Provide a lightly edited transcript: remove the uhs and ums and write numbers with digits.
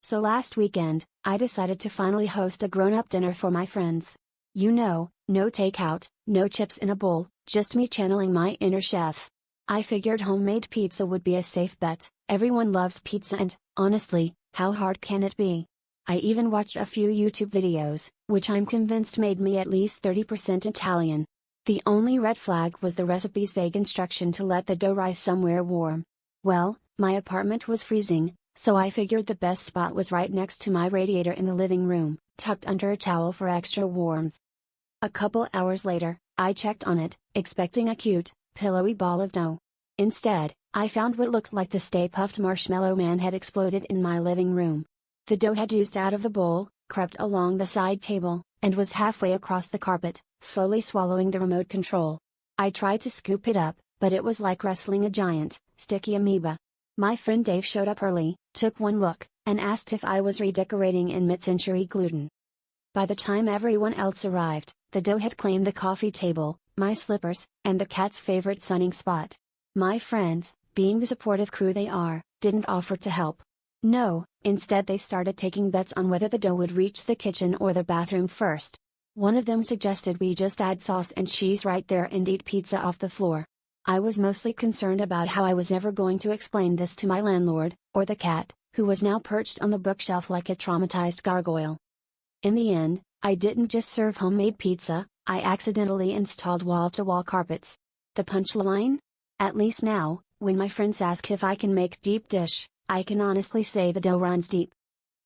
So last weekend, I decided to finally host a grown-up dinner for my friends. You know, no takeout, no chips in a bowl, just me channeling my inner chef. I figured homemade pizza would be a safe bet. Everyone loves pizza and, honestly, how hard can it be? I even watched a few YouTube videos, which I'm convinced made me at least 30% Italian. The only red flag was the recipe's vague instruction to let the dough rise somewhere warm. Well, my apartment was freezing, so I figured the best spot was right next to my radiator in the living room, tucked under a towel for extra warmth. A couple hours later, I checked on it, expecting a cute, pillowy ball of dough. Instead, I found what looked like the Stay Puft Marshmallow Man had exploded in my living room. The dough had oozed out of the bowl, crept along the side table, and was halfway across the carpet, slowly swallowing the remote control. I tried to scoop it up, but it was like wrestling a giant, sticky amoeba. My friend Dave showed up early, took one look, and asked if I was redecorating in mid-century gluten. By the time everyone else arrived, the dough had claimed the coffee table, my slippers, and the cat's favorite sunning spot. My friends, being the supportive crew they are, didn't offer to help. No, instead they started taking bets on whether the dough would reach the kitchen or the bathroom first. One of them suggested we just add sauce and cheese right there and eat pizza off the floor. I was mostly concerned about how I was ever going to explain this to my landlord, or the cat, who was now perched on the bookshelf like a traumatized gargoyle. In the end, I didn't just serve homemade pizza, I accidentally installed wall-to-wall carpets. The punchline? At least now, when my friends ask if I can make deep dish, I can honestly say the dough runs deep.